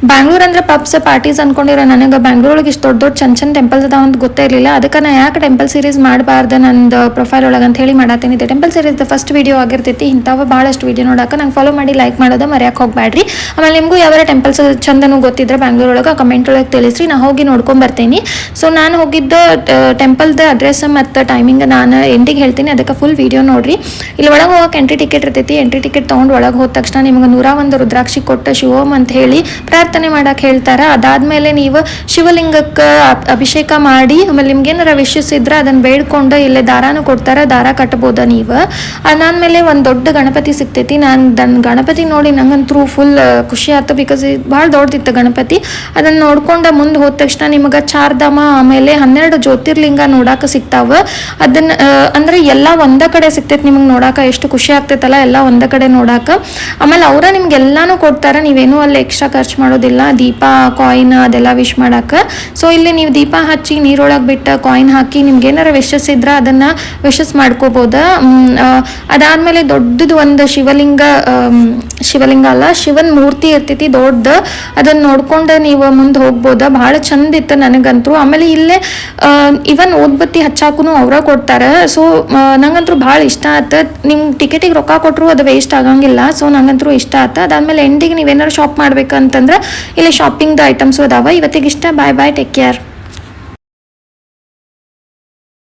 ಬ್ಯಾಂಗ್ಳೂರ್ ಅಂದ್ರೆ puffs parties ಅನ್ಕೊಂಡಿರೋ ನನಗೆ ಬ್ಯಾಂಗ್ಳೂರಿಗೆ ಇಷ್ಟು ದೊಡ್ಡ ಚಂದ ಟೆಂಪಲ್ಸ್ ಅದಾವ ಅಂತ ಗೊತ್ತೇ ಇರಲಿಲ್ಲ. ಅದಕ್ಕೆ ನಾ ಯಾಕೆ ಟೆಂಪಲ್ ಸೀರೀಸ್ ಮಾಡಬಾರ್ದು ನಂದು ಪ್ರೊಫೈಲ್ ಒಳಗೆ ಅಂತ ಹೇಳಿ ಮಾಡತ್ತೀನಿ. ಇದು ಟೆಂಪಲ್ ಸೀರೀಸ್ ಫಸ್ಟ್ ವಿಡಿಯೋ ಆಗಿರ್ತೈತಿ. ಇಂಥವು ಭಾಳಷ್ಟು ವಿಡಿಯೋ ನೋಡಕ್ಕೆ ನಂಗೆ ಫಾಲೋ ಮಾಡಿ ಲೈಕ್ ಮಾಡೋದು ಮರ್ಯಾಕೆ ಹೋಗ್ಬೇಡ್ರಿ. ಆಮೇಲೆ ನಿಮಗೂ ಯಾವ ಟೆಂಪಲ್ಸ್ ಚಂದನೂ ಗೊತ್ತಿದ್ರೆ ಬ್ಯಾಂಗ್ಳೂರ್ ಒಳಗೆ ಕಮೆಂಟ್ ಒಳಗೆ ತಿಳಿಸ್ರಿ, ನಾ ಹೋಗಿ ನೋಡ್ಕೊಂಡ್ ಬರ್ತೀನಿ. ಸೊ ನಾನು ಹೋಗಿದ್ದ ಟೆಂಪಲ್ದ ಅಡ್ರೆಸ್ ಮತ್ತು ಟೈಮಿಂಗ್ ನಾನು ಎಂಡಿಗೆ ಹೇಳ್ತೀನಿ, ಅದಕ್ಕೆ ಫುಲ್ ವಿಡಿಯೋ ನೋಡ್ರಿ. ಇಲ್ಲಿ ಒಳಗೆ ಹೋಗಕ್ಕೆ ಎಂಟ್ರಿ ಟಿಕೆಟ್ ಇರ್ತೈತಿ. ಎಂಟ್ರಿ ಟಿಕೆಟ್ ತೊಗೊಂಡು ಒಳಗೆ ಹೋದ ತಕ್ಷಣ ನಿಮ್ಗೆ 101 ರುದ್ರಾಕ್ಷಿ ಕೊಟ್ಟು ಶಿವೋಮ್ ಅಂತ ಹೇಳಿ ಪ್ರಾರ್ಥನೆ ಮಾಡಕ್ಕೆ ಹೇಳ್ತಾರೆ. ಅದಾದ್ಮೇಲೆ ನೀವು ಶಿವಲಿಂಗಕ್ಕೆ ಅಭಿಷೇಕ ಮಾಡಿ ಆಮೇಲೆ ನಿಮ್ಗೆ ಏನಾರ ವಿಶಸ್ ಇದ್ರೆ ಅದನ್ನ ಬೇಡ್ಕೊಂಡು ಇಲ್ಲೇ ದಾರಾನು ಕೊಡ್ತಾರೆ, ದಾರ ಕಟ್ಬೋದ ನೀವು. ಅದಾದ್ಮೇಲೆ ಒಂದು ದೊಡ್ಡ ಗಣಪತಿ ಸಿಗ್ತೈತಿ. ನಾನು ಗಣಪತಿ ನೋಡಿ ನಂಗಂತೂ ಫುಲ್ ಖುಷಿ ಆಯ್ತು, ಬಿಕಾಸ್ ಭಾಳ ದೊಡ್ಡದಿತ್ತು ಗಣಪತಿ. ಅದನ್ನ ನೋಡ್ಕೊಂಡು ಮುಂದೆ ಹೋದ ತಕ್ಷಣ ನಿಮಗೆ ಚಾರ್ಧಾಮ ಆಮೇಲೆ 12 ಜ್ಯೋತಿರ್ಲಿಂಗ ನೋಡಾಕ ಸಿಗ್ತಾವ. ಅದನ್ನ ಅಂದ್ರೆ ಎಲ್ಲ ಒಂದ ಕಡೆ ಸಿಗ್ತೈತಿ ನಿಮಗೆ ನೋಡಾಕ. ಎಷ್ಟು ಖುಷಿ ಆಗ್ತೈತಲ್ಲ ಎಲ್ಲ ಒಂದ ಕಡೆ ನೋಡಾಕ. ಆಮೇಲೆ ಅವರ ನಿಮ್ಗೆ ಎಲ್ಲಾನು ಕೊಡ್ತಾರೆ, ನೀವೇನು ಅಲ್ಲಿ ಎಕ್ಸ್ಟ್ರಾ ಖರ್ಚು ಮಾಡೋದಿಲ್ಲ. ದೀಪ ಕಾಯಿನ್ ಅದೆಲ್ಲ ವಿಶ್ ಮಾಡಾಕ. ಸೊ ಇಲ್ಲಿ ನೀವು ದೀಪ ಹಚ್ಚಿ ನೀರೊಳಗೆ ಬಿಟ್ಟು ಕಾಯಿನ್ ಹಾಕಿ ನಿಮ್ಗೆ ಏನಾರ ವಿಶಸ್ ಇದ್ರೆ ಅದನ್ನ ವಿಶಸ್ ಮಾಡ್ಕೋಬೋದ. ಅದಾದ್ಮೇಲೆ ದೊಡ್ಡದು ಒಂದು ಶಿವಲಿಂಗ ಅಲ್ಲ ಶಿವನ್ ಮೂರ್ತಿ ಇರ್ತೈತಿ ದೊಡ್ಡ. ಅದನ್ನ ನೋಡ್ಕೊಂಡು ನೀವು ಮುಂದೆ ಹೋಗ್ಬೋದ. ಬಹಳ ಚಂದ ಇತ್ತು ನನಗಂತೂ. ಆಮೇಲೆ ಇಲ್ಲೇ ಇವನ್ ಓದ್ಬತ್ತಿ ಹಚ್ಚಾಕು ಅವ್ರ ಕೊಡ್ತಾರೆ. ಸೊ ನಂಗಂತೂ ಭಾಳ ಇಷ್ಟ ಆಯ್ತು. ನಿಮ್ಗೆ ಟಿಕೆಟಿಗೆ ರೊಕ್ಕ ಕೊಟ್ಟರು ಅದು ವೇಸ್ಟ್ ಆಗಂಗಿಲ್ಲ. ಸೊ ನಂಗಂತೂ ಇಷ್ಟ ಆಯ್ತು. ಅದಾದ್ಮೇಲೆ ಎಂಡಿಗೆ ನೀವೇನಾರು ಶಾಪ್ ಮಾಡ್ಬೇಕಂತಂದ್ರೆ ಇಲ್ಲಿ ಶಾಪಿಂಗ್ದು ಐಟಮ್ಸು ಅದಾವ. ಇವತ್ತಿಗೆ ಇಷ್ಟ. ಬಾಯ್ ಬಾಯ್, ಟೇಕ್ ಕೇರ್.